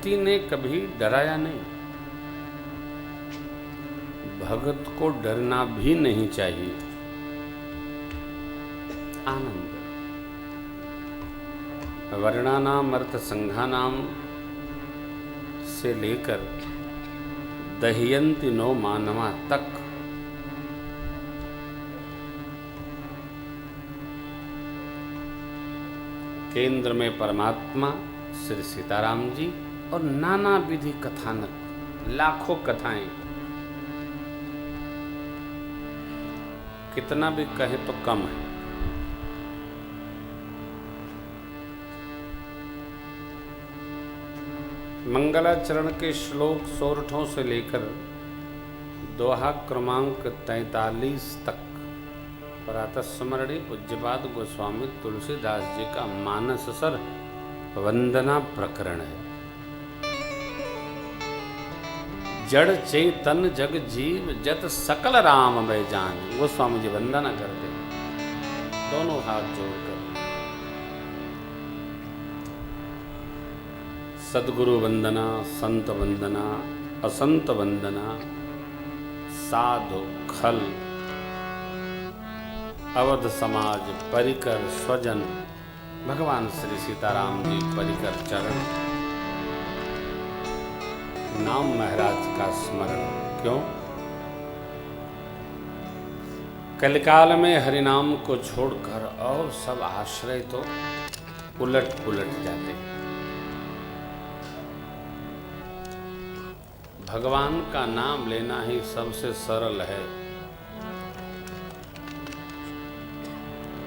भक्ति ने कभी डराया नहीं। भगत को डरना भी नहीं चाहिए। आनंद वर्णानाम अर्थ संघानाम से लेकर दह्यन्ति नो मानवा तक केंद्र में परमात्मा श्री सीताराम जी और नाना विधि कथानक, लाखों कथाएं। कितना भी कहे तो कम है। मंगलाचरण के श्लोक 16 से लेकर दोहा क्रमांक 43 तक प्रातस्मरणी पूज्यपाद गोस्वामी तुलसीदास जी का मानससर वंदना प्रकरण है। जड़ चेतन जग जीव जत सकल राम में जान, गोस्वामी जी वंदना करते दोनों हाथ जोड़कर। सद्गुरु वंदना, संत वंदना, असंत वंदना, साधु खल, अवध समाज परिकर स्वजन, भगवान श्री सीताराम जी परिकर चरण, नाम महाराज का स्मरण। क्यों? कलिकाल में हरिनाम को छोड़कर और सब आश्रय तो उलट पुलट जाते हैं। भगवान का नाम लेना ही सबसे सरल है।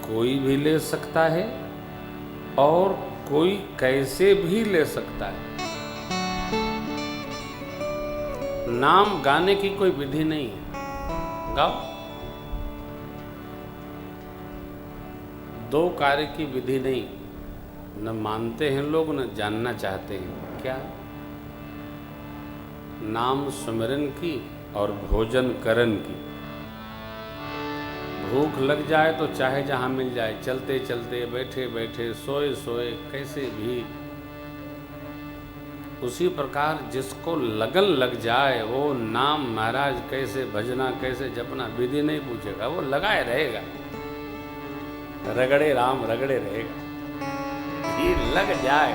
कोई भी ले सकता है और कोई कैसे भी ले सकता है। नाम गाने की कोई विधि नहीं है। गाओ। दो कार्य की विधि नहीं, न मानते हैं लोग न जानना चाहते हैं। क्या? नाम सुमिरन की और भोजन करन की। भूख लग जाए तो चाहे जहाँ मिल जाए, चलते चलते, बैठे बैठे, सोए सोए, कैसे भी। उसी प्रकार जिसको लगन लग जाए वो नाम महाराज कैसे भजना, कैसे जपना, विधि नहीं पूछेगा, वो लगाए रहेगा। रगड़े राम रगड़े रहेगा। ये लग जाए,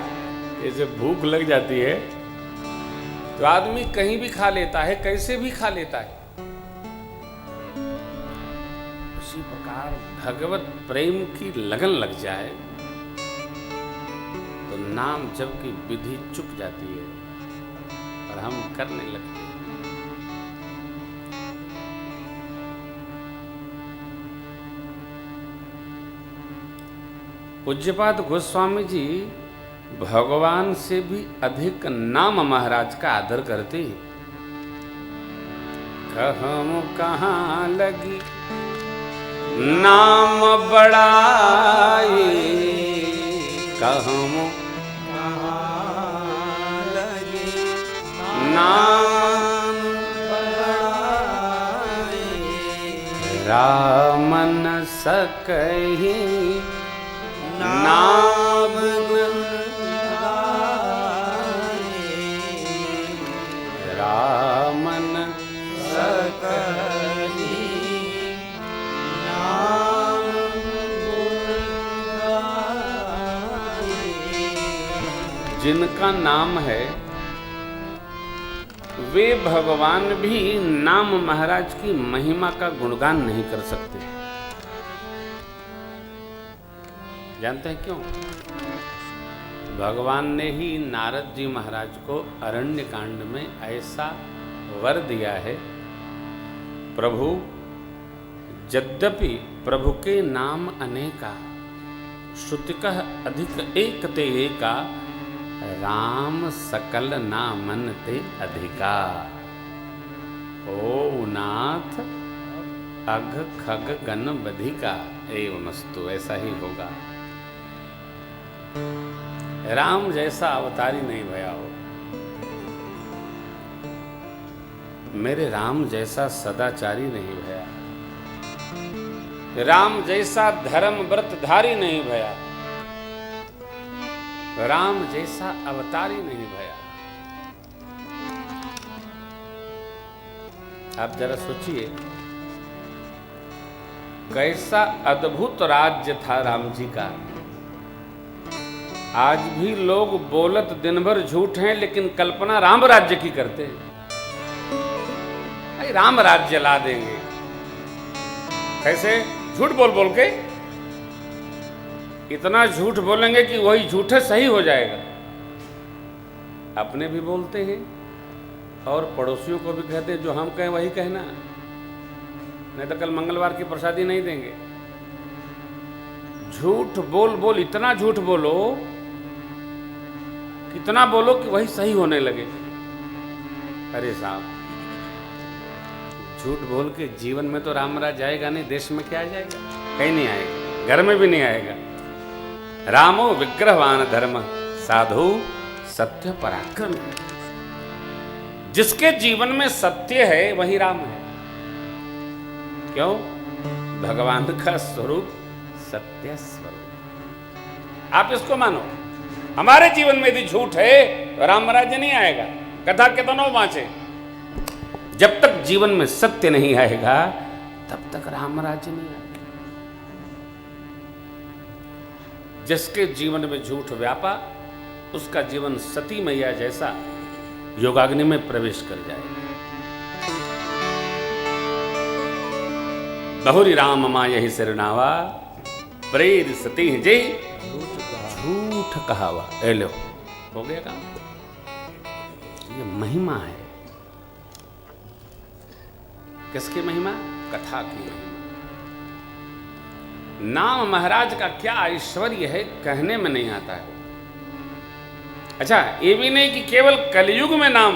जैसे भूख लग जाती है तो आदमी कहीं भी खा लेता है, कैसे भी खा लेता है। उसी प्रकार भगवत प्रेम की लगन लग जाए तो नाम जप की विधि चुक जाती है और हम करने लगते हैं। पूज्यपाद गोस्वामी जी भगवान से भी अधिक नाम महाराज का आदर करते हैं। कहूं कहाँ लगी नाम बड़ाई, कहूं कहाँ लगी नाम बड़ाई, रामन सकही नाम रामन सकही नाम जिनका नाम है वे भगवान भी नाम महाराज की महिमा का गुणगान नहीं कर सकते। जानते हैं क्यों? भगवान ने ही नारद जी महाराज को अरण्य कांड में ऐसा वर दिया है। प्रभु यद्यपि प्रभु के नाम अनेका, श्रुतिकः अधिक एक ते एका, राम सकल नामन ते अधिका। ओ नाथ अघ खग गण बधिका, एवमस्तु। ऐसा ही होगा। राम जैसा अवतारी नहीं भया हो, मेरे राम जैसा सदाचारी नहीं भया, राम जैसा धर्म व्रतधारी नहीं भया, राम जैसा अवतारी नहीं भया। आप जरा सोचिए, कैसा अद्भुत राज्य था राम जी का। आज भी लोग बोलत दिन भर झूठ हैं, लेकिन कल्पना राम राज्य की करते हैं। भाई राम राज्य ला देंगे, कैसे? झूठ बोल बोल के इतना झूठ बोलेंगे कि वही झूठे सही हो जाएगा। अपने भी बोलते हैं और पड़ोसियों को भी कहते हैं, जो हम कहें वही कहना, नहीं तो कल मंगलवार की प्रसादी नहीं देंगे। झूठ बोल बोल, इतना झूठ बोलो, कितना बोलो कि वही सही होने लगे। अरे साहब, झूठ बोल के जीवन में तो राम राज जाएगा नहीं, देश में क्या जाएगा? कहीं नहीं आएगा, घर में भी नहीं आएगा। रामो विग्रहवान धर्म साधु सत्य पराक्रम। जिसके जीवन में सत्य है वही राम है। क्यों? भगवान का स्वरूप सत्य स्वरूप। आप इसको मानो। हमारे जीवन में यदि झूठ है तो राम राज्य नहीं आएगा। कथा कितनों बाँचे, जब तक जीवन में सत्य नहीं आएगा तब तक राम राज्य नहीं आएगा। जिसके जीवन में झूठ व्यापा, उसका जीवन सती मैया जैसा योगाग्नि में प्रवेश कर जाएगा। बहुरी राम माया ही सिरनावा, प्रेर सती जी झूठ कहावा। ए लो, हो गया काम। ये महिमा है। किसकी महिमा? कथा की महिमा। नाम महाराज का क्या ऐश्वर्य है, कहने में नहीं आता है। अच्छा, ये भी नहीं कि केवल कलयुग में नाम,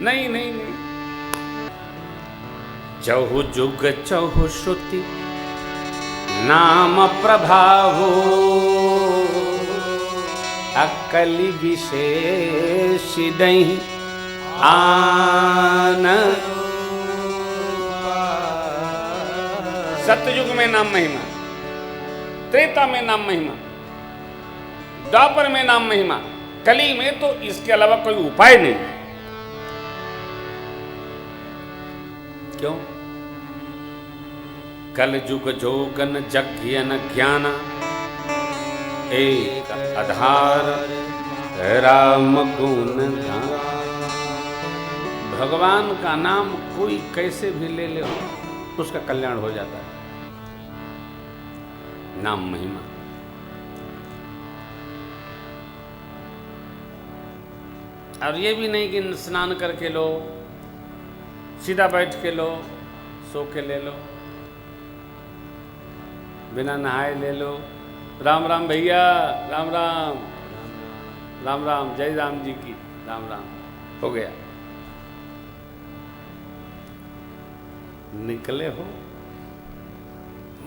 नहीं नहीं नहीं, चहु जुग चहु श्रुति नाम प्रभावो, अकलि विशेष नहीं आन। सतयुग में नाम महिमा, त्रेता में नाम महिमा, द्वापर में नाम महिमा, कली में तो इसके अलावा कोई उपाय नहीं। क्यों? कल जुग जोगन जग्यन ज्ञान, एक आधार राम गुण गान। भगवान का नाम कोई कैसे भी ले ले, उसका कल्याण हो जाता है। नाम महिमा। और ये भी नहीं कि स्नान करके लो, सीधा बैठ के लो, सो के ले लो, बिना नहाए ले लो। राम राम भैया, राम राम, राम राम, जय राम जी की, राम राम, हो गया। निकले हो,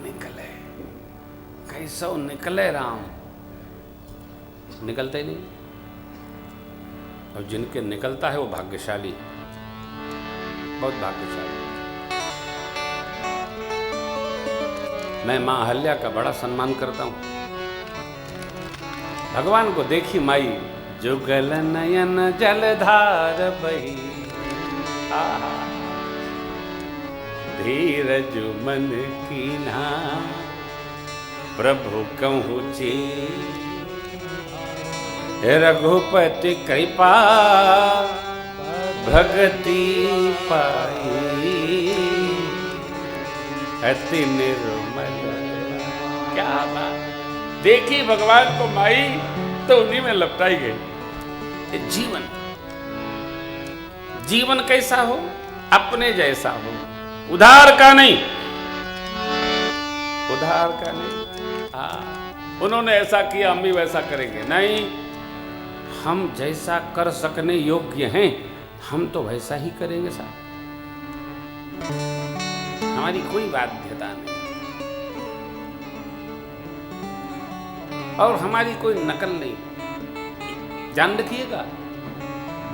निकले, कैसो निकले राम, निकलते ही नहीं। और जिनके निकलता है वो भाग्यशाली, बहुत भाग्यशाली। मैं मां अहल्या का बड़ा सम्मान करता हूं। भगवान को देखी माई, जुगल नयन जलधार बही, धीरज मन कीन्हा, प्रभु कहूँ ची, रघुपति कृपा भगति पाई, अति निर्मल। क्या बात! देखी भगवान को माई तो उन्हीं में लपटाई गई। जीवन, जीवन कैसा हो? अपने जैसा हो, उधार का नहीं, उधार का नहीं। उन्होंने ऐसा किया, हम भी वैसा करेंगे, नहीं। हम जैसा कर सकने योग्य हैं, हम तो वैसा ही करेंगे साहब। हमारी कोई बाध्यता नहीं और हमारी कोई नकल नहीं। जान रखिएगा,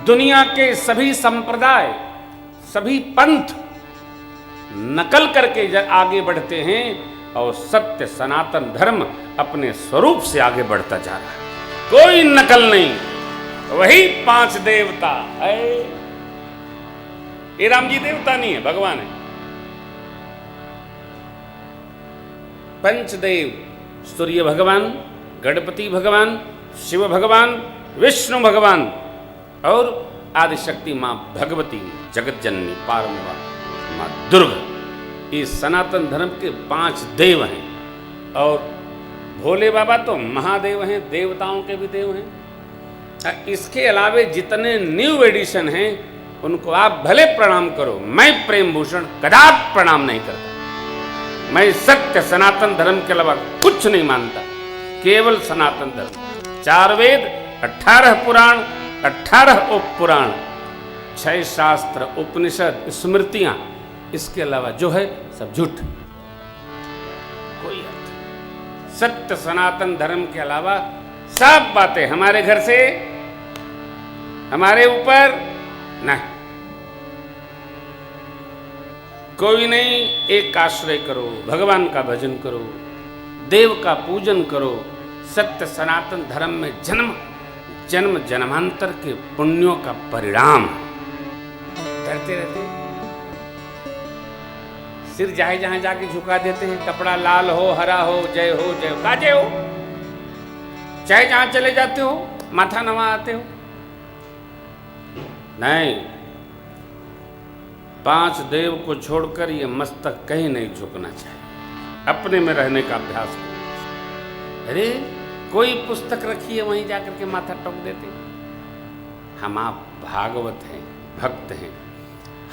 दुनिया के सभी संप्रदाय, सभी पंथ नकल करके आगे बढ़ते हैं और सत्य सनातन धर्म अपने स्वरूप से आगे बढ़ता जा रहा है। कोई नकल नहीं, वही 5 देवता है। ये राम जी देवता नहीं है, भगवान है। पंचदेव, सूर्य भगवान, गणपति भगवान, शिव भगवान, विष्णु भगवान और आदिशक्ति मां भगवती, जगत जननी पारंबा मां दुर्गा, ये सनातन धर्म के 5 देव हैं। और भोले बाबा तो महादेव हैं, देवताओं के भी देव हैं। इसके अलावे जितने न्यू एडिशन हैं उनको आप भले प्रणाम करो, मैं प्रेम भूषण कदापि प्रणाम नहीं करता। मैं सत्य सनातन धर्म के अलावा कुछ नहीं मानता, केवल सनातन धर्म। 4 वेद, 18 पुराण, 18 उप पुराण, 6 शास्त्र, उपनिषद, स्मृतियां, इसके अलावा जो है सब झूठ, कोई अर्थ नहीं। सत्य सनातन धर्म के अलावा सब बातें हमारे घर से हमारे ऊपर नहीं। कोई नहीं, एक आश्रय करो, भगवान का भजन करो, देव का पूजन करो। सत्य सनातन धर्म में जन्म जन्म जन्मांतर के पुण्यों का परिणाम। करते रहते सिर जहां जहां जाके झुका देते हैं, कपड़ा लाल हो, हरा हो, जय हो, जय हो, काजे हो, चाहे जहां चले जाते हो माथा नवा आते हो। नहीं, 5 देव को छोड़कर ये मस्तक कहीं नहीं झुकना चाहिए, अपने में रहने का अभ्यास करो। अरे कोई पुस्तक रखी है वहीं जाकर के माथा टोक देते। हम आप भागवत हैं, भक्त हैं।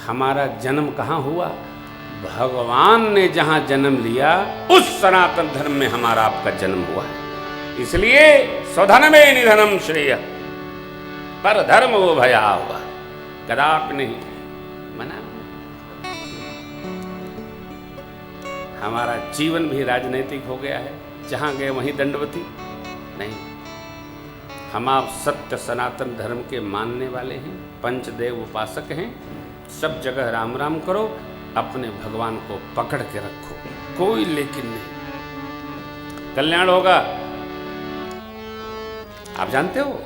हमारा जन्म कहाँ हुआ? भगवान ने जहां जन्म लिया उस सनातन धर्म में हमारा आपका जन्म हुआ है। इसलिए स्वधन में निधनम श्रेय, पर धर्म वो भया हुआ, कदापि नहीं मना। हमारा जीवन भी राजनीतिक हो गया है, जहां गए वहीं दंडवती नहीं। हम आप सत्य सनातन धर्म के मानने वाले हैं, पंचदेव उपासक हैं। सब जगह राम राम करो, अपने भगवान को पकड़ के रखो, कोई लेकिन नहीं, कल्याण होगा। आप जानते हो,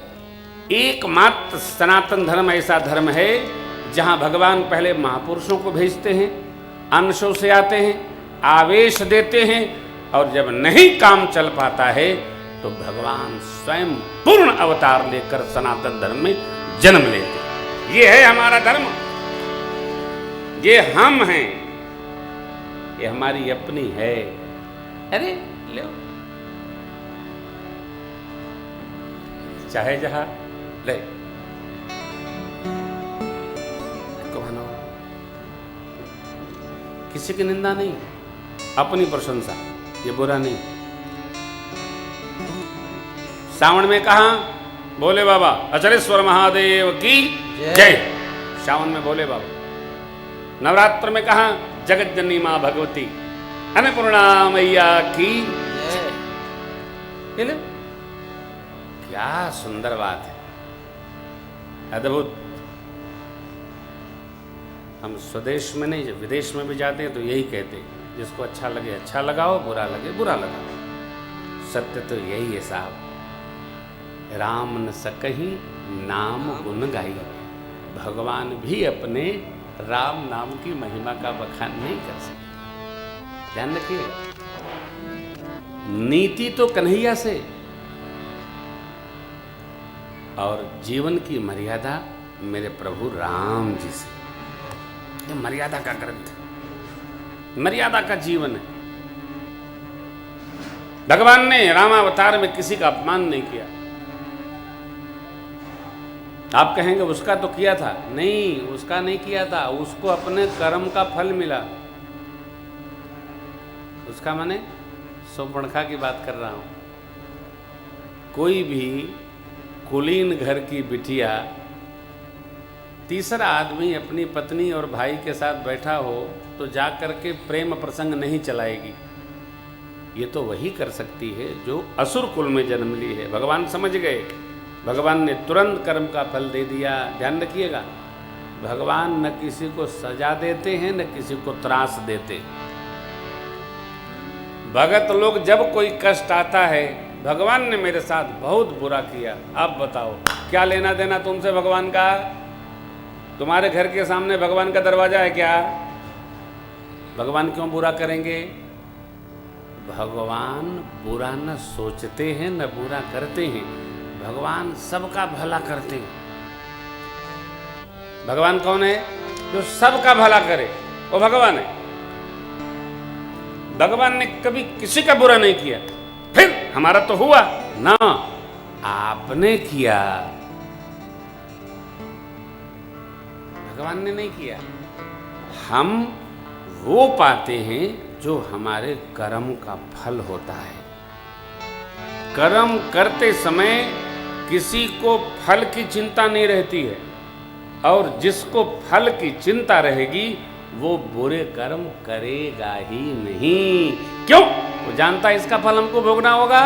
एकमात्र सनातन धर्म ऐसा धर्म है जहां भगवान पहले महापुरुषों को भेजते हैं, अंशों से आते हैं, आवेश देते हैं, और जब नहीं काम चल पाता है तो भगवान स्वयं पूर्ण अवतार लेकर सनातन धर्म में जन्म लेते हैं। ये है हमारा धर्म, ये हम हैं, ये हमारी अपनी है। अरे लो, चाहे जहां ले मानो, किसी की निंदा नहीं, अपनी प्रशंसा, ये बुरा नहीं। सावन में कहा बोले बाबा अचलेश्वर महादेव की जय, सावन में बोले बाबा। नवरात्र में कहा जगत जननी मां भगवती अन्नपूर्णा मैया की जय। क्या सुंदर बात है, अद्भुत। हम स्वदेश में नहीं, विदेश में भी जाते हैं तो यही कहते हैं, जिसको अच्छा लगे अच्छा लगाओ, बुरा लगे बुरा लगाओ। सत्य तो यही है साहब, राम न सकही नाम गुण गाई। भगवान भी अपने राम नाम की महिमा का बखान नहीं कर सकते। ध्यान रखिएगा, नीति तो कन्हैया से, और जीवन की मर्यादा मेरे प्रभु राम जी से। ये मर्यादा का ग्रंथ है, मर्यादा का जीवन है। भगवान ने रामावतार में किसी का अपमान नहीं किया। आप कहेंगे उसका तो किया था, नहीं, उसका नहीं किया था, उसको अपने कर्म का फल मिला। उसका माने शूर्पणखा की बात कर रहा हूं। कोई भी कुलीन घर की बिटिया, तीसरा आदमी अपनी पत्नी और भाई के साथ बैठा हो तो जाकर के प्रेम प्रसंग नहीं चलाएगी। ये तो वही कर सकती है जो असुर कुल में जन्म ली है। भगवान समझ गए, भगवान ने तुरंत कर्म का फल दे दिया। ध्यान रखिएगा, भगवान न किसी को सजा देते हैं न किसी को त्रास देते। भगत लोग जब कोई कष्ट आता है, भगवान ने मेरे साथ बहुत बुरा किया, अब बताओ क्या लेना देना तुमसे भगवान का? तुम्हारे घर के सामने भगवान का दरवाजा है क्या? भगवान क्यों बुरा करेंगे? भगवान बुरा न सोचते हैं न बुरा करते हैं, भगवान सबका भला करते हैं। भगवान कौन है? जो सबका भला करे, वो भगवान है। भगवान ने कभी किसी का बुरा नहीं किया। फिर हमारा तो हुआ ना, आपने किया, भगवान ने नहीं किया। हम वो पाते हैं जो हमारे कर्म का फल होता है। कर्म करते समय किसी को फल की चिंता नहीं रहती है, और जिसको फल की चिंता रहेगी वो बुरे कर्म करेगा ही नहीं। क्यों? वो जानता है इसका फल हमको भोगना होगा।